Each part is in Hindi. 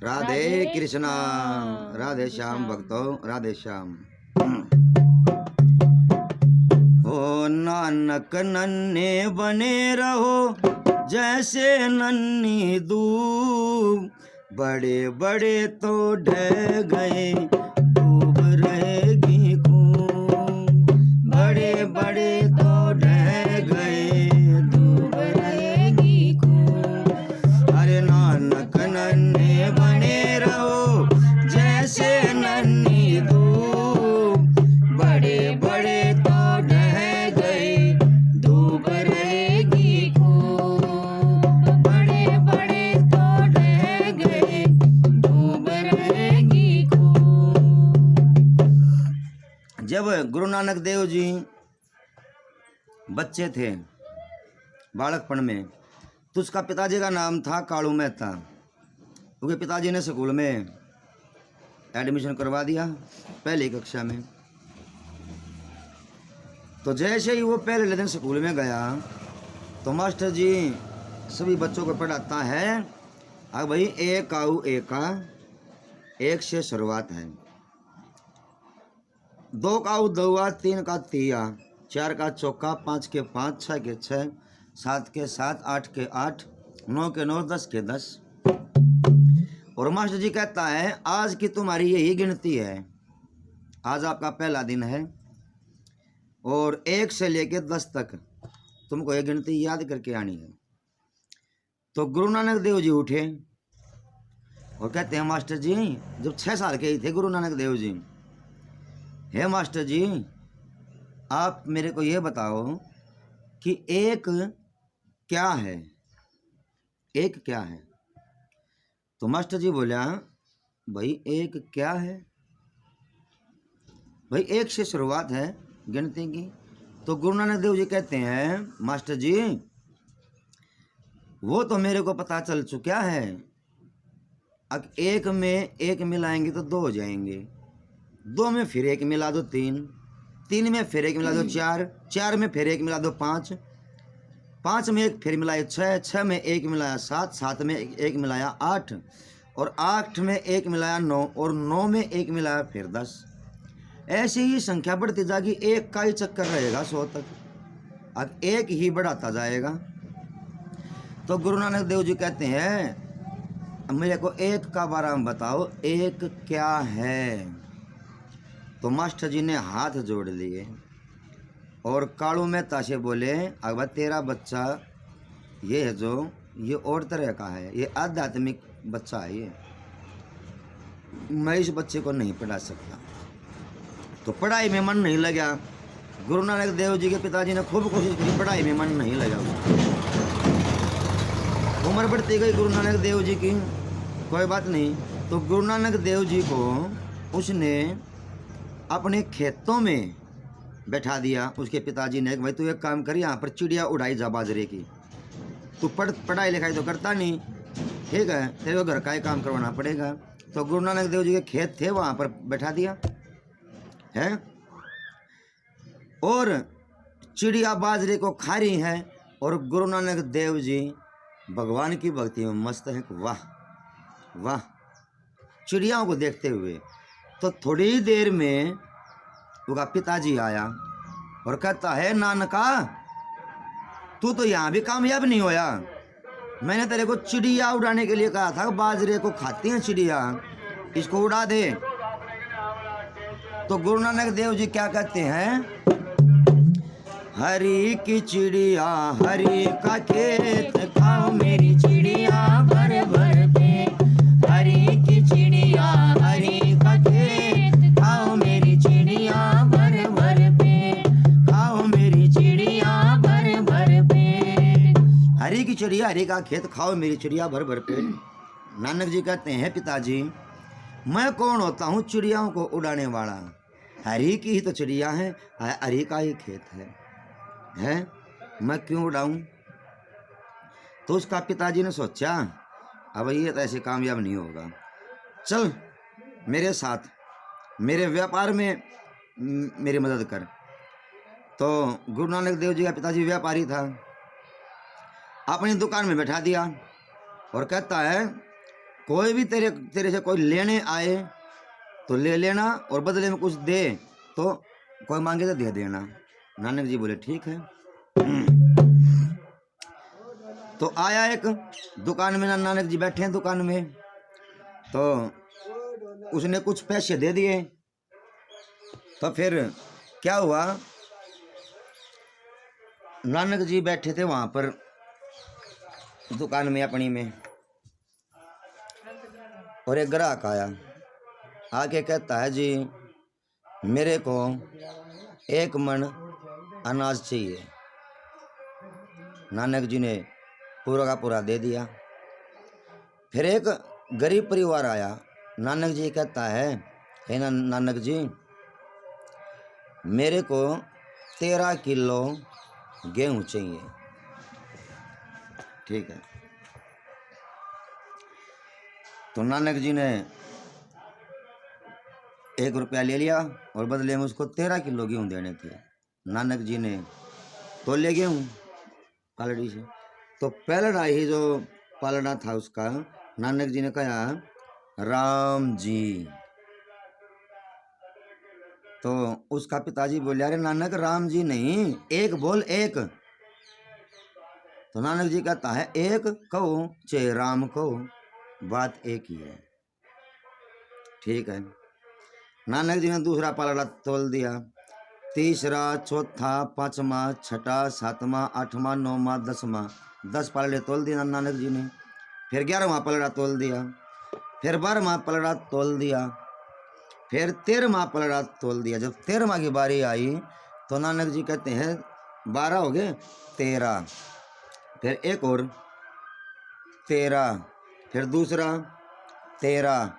राधे कृष्णा। राधे श्याम भक्तों, राधे श्याम। ओ नानक नन्हे बने रहो जैसे नन्ही दूब, बड़े बड़े तो ढह गए डूब रहेगी खूब, बड़े बड़े तो ढह गए डूब रहेगी खूब। अरे नानक नन्हे बने रहो जैसे नन्ही दूब, बड़े बड़े तो ढह गए डूब रहेगी खूब, बड़े बड़े तो ढह गए डूब रहेगी खूब। जब गुरु नानक देव जी बच्चे थे बालकपन में, तो उसका पिताजी का नाम था कालू मेहता। क्योंकि पिताजी ने स्कूल में एडमिशन करवा दिया पहली कक्षा में। तो जैसे ही वो पहले दिन स्कूल में गया तो मास्टर जी सभी बच्चों को पढ़ाता है, अब भाई एक आऊ एका, एक से शुरुआत है, दो का दौआ, तीन का तिया, चार का चौका, पाँच के पाँच, छः के छः, सात के सात, आठ के आठ, नौ के नौ, दस के दस। और मास्टर जी कहता है आज की तुम्हारी यही गिनती है, आज आपका पहला दिन है और एक से लेके 10 तक तुमको ये गिनती याद करके आनी है। तो गुरु नानक देव जी उठे और कहते हैं मास्टर जी, जब 6 साल के ही थे गुरु नानक देव जी, हे मास्टर जी आप मेरे को ये बताओ कि एक क्या है, एक क्या है। तो मास्टर जी बोला भाई एक क्या है, भाई एक से शुरुआत है गिनती की। तो गुरु नानक देव जी कहते हैं मास्टर जी वो तो मेरे को पता चल चुका है, अब एक में एक मिलाएंगे तो 2 हो जाएंगे, 2 में फिर एक मिला दो 3, 3 में फिर एक मिला दो 4, 4 में फिर एक मिला दो 5, 5 में एक फिर मिलाया 6, 6 में एक मिलाया 7, 7 में एक मिलाया 8, और 8 में एक मिलाया 9, और 9 में एक मिलाया फिर 10। ऐसी ही संख्या बढ़ती जाएगी, एक का ही चक्कर रहेगा 100 तक, अब एक ही बढ़ाता जाएगा। तो गुरु नानक देव जी कहते हैं मेरे को एक का बारे में बताओ, एक क्या है। तो मास्टर जी ने हाथ जोड़ लिए और कालू मेहता से बोले अब तेरा बच्चा ये है जो ये और तरह का है, ये आध्यात्मिक बच्चा है, ये मैं इस बच्चे को नहीं पढ़ा सकता। तो पढ़ाई में मन नहीं लगा, गुरु नानक देव जी के पिताजी ने खूब कोशिश की, पढ़ाई में मन नहीं लगा। उम्र बढ़ती गई गुरु नानक देव जी की, कोई बात नहीं। तो गुरु नानक देव जी को उसने अपने खेतों में बैठा दिया उसके पिताजी ने, भाई तू एक काम कर, यहाँ पर चिड़िया उड़ाई जा बाजरे की, तू पढ़ाई लिखाई तो करता नहीं, ठीक है तेरे को घर का ही काम करवाना पड़ेगा। तो गुरु नानक देव जी के खेत थे वहाँ पर बैठा दिया है, और चिड़िया बाजरे को खा रही है और गुरु नानक देव जी भगवान की भक्ति में मस्त है। वाह वाह, चिड़ियाओं को देखते हुए। तो थोड़ी देर में उसका पिताजी आया और कहता है नानका तू तो यहाँ भी कामयाब नहीं होया, मैंने तेरे को चिड़िया उड़ाने के लिए कहा था, बाजरे को खाती हैं चिड़िया, इसको उड़ा दे। तो गुरु नानक देव जी क्या कहते हैं, हरी की चिड़िया हरी का खेत, खाओ मेरी चिड़िया भर भर पेट, हरी की चिड़िया हरी का खेत, खाओ मेरी चिड़िया भर भर पेट, खाओ मेरी चिड़िया भर भर पेट। हरी की चिड़िया हरी का खेत, खाओ मेरी चिड़िया भर भर पेट। नानक जी कहते हैं पिताजी मैं कौन होता हूँ चिड़ियाओं को उड़ाने वाला, हरी की ही तो चिड़िया है, हरी का ही खेत है, मैं क्यों उड़ाऊं। तो उसका पिताजी ने सोचा अब ये तो ऐसे कामयाब नहीं होगा, चल मेरे साथ मेरे व्यापार में मेरी मदद कर। तो गुरु नानक देव जी का पिताजी व्यापारी था, अपनी दुकान में बैठा दिया और कहता है कोई भी तेरे तेरे से कोई लेने आए तो ले लेना, और बदले में कुछ दे तो कोई मांगे तो दे देना। नानक जी बोले ठीक है। तो आया एक दुकान में, नानक जी बैठे हैं दुकान में, तो उसने कुछ पैसे दे दिए। तो फिर क्या हुआ, नानक जी बैठे थे वहां पर दुकान में अपनी में, और एक ग्राहक आया, आके कहता है जी मेरे को 1 मन अनाज चाहिए। नानक जी ने पूरा का पूरा दे दिया। फिर एक गरीब परिवार आया, नानक जी कहता है हे नानक जी मेरे को 13 किलो गेहूं चाहिए। ठीक है। तो नानक जी ने 1 रुपया ले लिया और बदले में उसको 13 किलो गेहूं देने थे। नानक जी ने तोले गेहूं पालड़ी से, तो पहलड़ा ही जो पालड़ा था उसका, नानक जी ने कहा राम जी। तो उसका पिताजी बोले अरे नानक राम जी नहीं, एक बोल एक। तो नानक जी कहता है एक कहो चाहे राम कहो, बात एक ही है। ठीक है। नानक जी ने दूसरा पालड़ा तोल दिया, तीसरा, चौथा, पांचवा, छठा, सातवां, आठवां, नौवां, 10वां, 10 पालड़े तोल दिया नानक जी ने। फिर 11वां पलड़ा तोल दिया, फिर 12वां पलड़ा तोल दिया, फिर 13वां पलड़ा तोल दिया। जब 13वां की बारी आई तो नानक जी कहते हैं 12 हो गए, 13, फिर एक और 13, फिर दूसरा 13,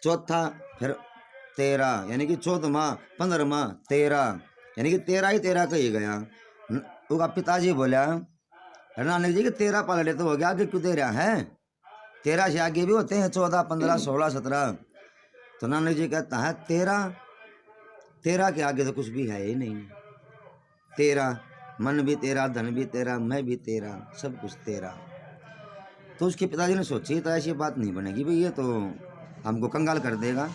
चौथा फिर 13, यानी कि 14वां, 15वां, 13, यानी कि 13 ही 13 कही गया। उसका पिताजी बोला नानक जी के 13 पलड़े तो हो गया, आगे क्यों 13 है? 13 से आगे भी होते हैं, 14, 15, 16, 17। तो नानक जी कहता है 13 के आगे तो कुछ भी है ही नहीं। 13 मन भी तेरा, धन भी तेरा, मैं भी तेरा, सब कुछ तेरा। तो उसके पिताजी ने सोची तो ऐसी बात नहीं बनेगी भाई, ये तो हमको कंगाल कर देगा।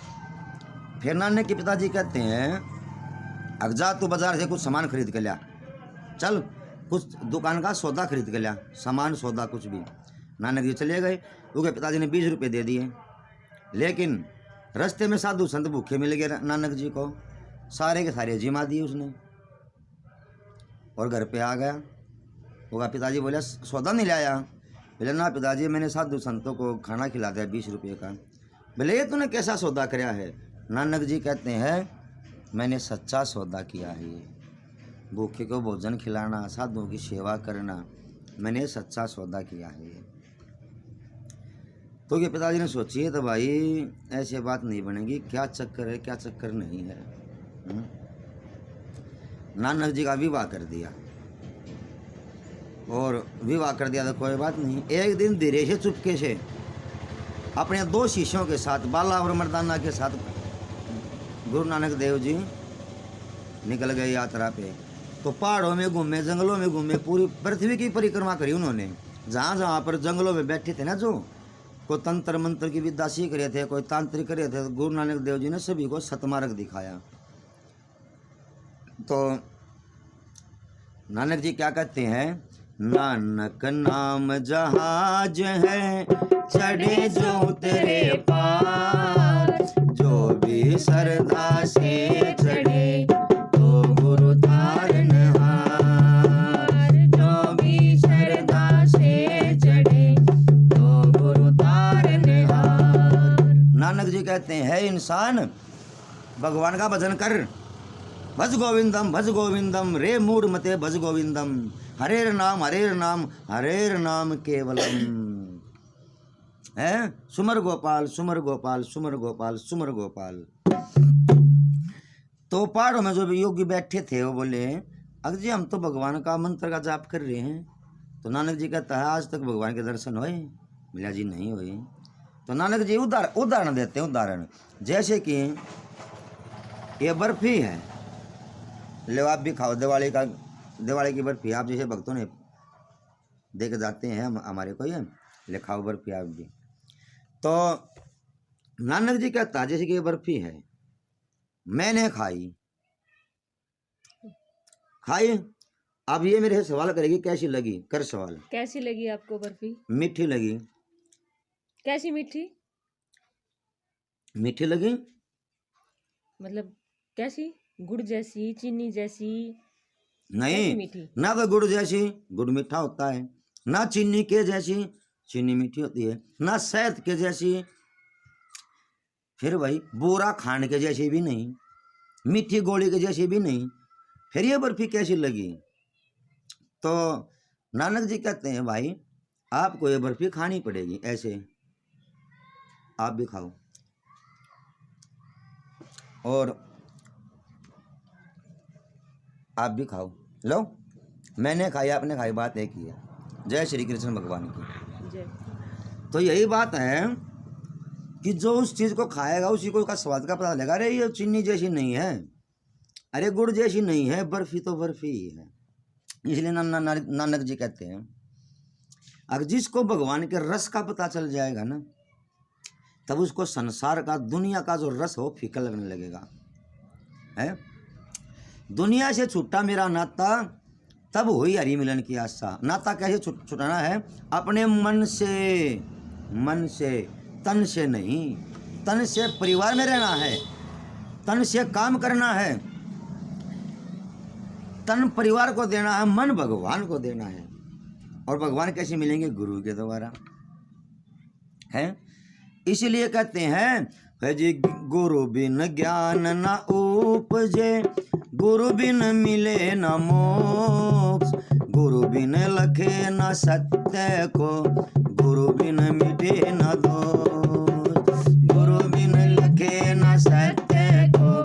फिर नानक के पिताजी कहते हैं अब जा तू बाजार से कुछ सामान खरीद के लिया, चल कुछ दुकान का सौदा खरीद के लिया, सामान सौदा कुछ भी। नानक जी चले गए, उसके पिताजी ने 20 रुपये दे दिए। लेकिन रास्ते में साधु संत भूखे मिल गए नानक जी को, सारे के सारे जिमा दिए उसने, और घर पे आ गया। होगा पिताजी बोले सौदा नहीं लाया? बोले ना पिताजी मैंने साधु संतों को खाना खिला दिया 20 रुपये का। बोले ये तूने कैसा सौदा कराया है? नानक जी कहते हैं मैंने सच्चा सौदा किया है, भूखे को भोजन खिलाना, साधुओं की सेवा करना, मैंने सच्चा सौदा किया है। तो ये पिताजी ने सोची तो भाई ऐसे बात नहीं बनेगी, क्या चक्कर है क्या चक्कर नहीं है। नानक जी का विवाह कर दिया, और विवाह कर दिया तो कोई बात नहीं। एक दिन धीरे से चुपके से अपने 2 शिष्यों के साथ, बाला और मर्दाना के साथ, गुरु नानक देव जी निकल गए यात्रा पे। तो पहाड़ों में घूमे, जंगलों में घूमे, पूरी पृथ्वी की परिक्रमा करी उन्होंने। जहाँ जहाँ पर जंगलों में बैठे थे ना, जो कोई तंत्र मंत्र की विद्या सीख रहे थे, कोई तांत्रिक रहे थे, तो गुरु नानक देव जी ने सभी को सतमार्ग दिखाया। तो नानक जी क्या कहते हैं, नानक नाम जहाज है चढ़े जो उतरे पार, जो भी श्रद्धा से चढ़े तो गुरु तारनहार, जो भी श्रद्धा से चढ़े तो गुरु तारनहार। नानक जी कहते हैं इंसान भगवान का भजन कर, भज गोविंदम रे मूड मते भज गोविंदम, हरेर नाम हरेर नाम केवलम है, सुमर गोपाल सुमर गोपाल सुमर गोपाल सुमर गोपाल। तो पहाड़ों में जो भी योगी बैठे थे वो बोले अगर जी हम तो भगवान का मंत्र का जाप कर रहे हैं। तो नानक जी कहता है आज तक भगवान के दर्शन हुए? मिला जी नहीं हुए। तो नानक जी उदाहरण देते हैं, उदाहरण जैसे कि ये बर्फी है, ले आप भी खाओ, दिवाली की बर्फी आप जैसे भक्तों ने दे के जाते हैं हमारे को, ये ले खाओ बर्फी आप भी। तो नानक जी कहता जैसे कि ये बर्फी है, मैंने खाई, अब ये मेरे से सवाल करेगी कैसी लगी, कर सवाल। कैसी लगी आपको बर्फी? मीठी लगी। कैसी मीठी? मीठी लगी मतलब कैसी? गुड़ जैसी, चीनी जैसी? नहीं, कैसी मीठी? ना तो गुड़ जैसी, गुड़ मीठा होता है, ना चीनी के जैसी, चीनी मीठी होती है, ना शहद के जैसी, फिर भाई बोरा खान के जैसी भी नहीं, मीठी गोली के जैसी भी नहीं, फिर ये बर्फी कैसी लगी? तो नानक जी कहते हैं भाई आपको ये बर्फी खानी पड़ेगी, ऐसे आप भी खाओ। और आप भी खाओ, लो मैंने खाई आपने खाई, बात एक ही है। जय श्री कृष्ण भगवान की जय। तो यही बात है कि जो उस चीज़ को खाएगा उसी को उसका स्वाद का पता लगेगा। अरे ये चीनी जैसी नहीं है, अरे गुड़ जैसी नहीं है, बर्फी तो बर्फी ही है। इसलिए नानक जी कहते हैं अगर जिसको भगवान के रस का पता चल जाएगा ना, तब उसको संसार का, दुनिया का जो रस हो फीका लगने लगेगा। है दुनिया से छूटा मेरा नाता, तब हुई हरि मिलन की आशा। नाता कैसे छुटाना है? अपने मन से, तन से नहीं। तन से परिवार में रहना है, तन से काम करना है, तन परिवार को देना है, मन भगवान को देना है। और भगवान कैसे मिलेंगे? गुरु के द्वारा। है इसलिए कहते हैं जी गुरु बिन ज्ञान न उपजे, गुरु बिन मिले न मोक्ष, गुरु बिन लखे न सत्य को, गुरु बिन मिटे न दोष, गुरु बिन लखे न सत्य को,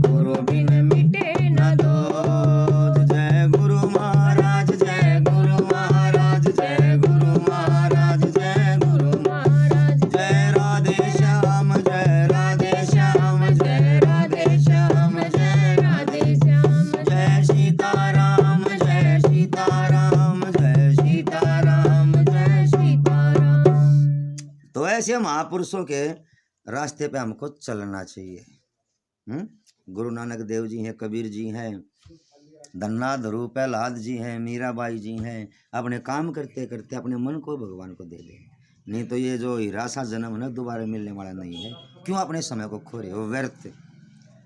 गुरु बिन मिटे न दोष। जय गुरु महाराज, जय गुरु महाराज, जय गुरु महाराज, जय गुरु महाराज। जय राधे श्याम, जय राधे श्याम, जय राधे श्याम, जय राधे श्याम। जय सीताराम, जय सीताराम, जय सीताराम, जय सीताराम। तो ऐसे महापुरुषों के रास्ते पे हमको चलना चाहिए। गुरु नानक देव जी हैं, कबीर जी हैं, धन्ना धरू प्रहलाद जी हैं, मीराबाई जी हैं। अपने काम करते करते अपने मन को भगवान को दे दें, नहीं तो ये जो हीरा सा जन्म है ना दोबारा मिलने वाला नहीं है। क्यों अपने समय को खो रहे हो व्यर्थ?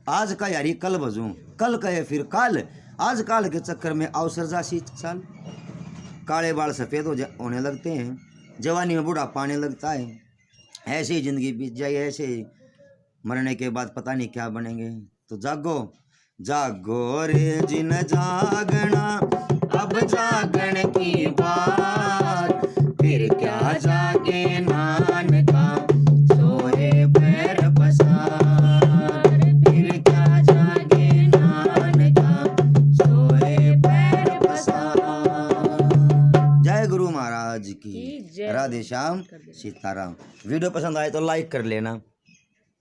आज का यारी कल भजूं, कल कहे फिर काल, आज काल के चक्कर में अवसर जा 60 साल। काले बाल सफ़ेद होने लगते हैं, जवानी में बूढ़ा पाने लगता है, ऐसे ही जिंदगी बीत जाए, ऐसे ही मरने के बाद पता नहीं क्या बनेंगे। तो जागो जागो रे जिन जागना, अब जागण की बात, फिर क्या जागे नानका, सोए पैर पसार, फिर क्या जागे नानका, सोए पैर पसार। जय गुरु महाराज की, राधे श्याम, सीताराम। वीडियो पसंद आए तो लाइक कर लेना।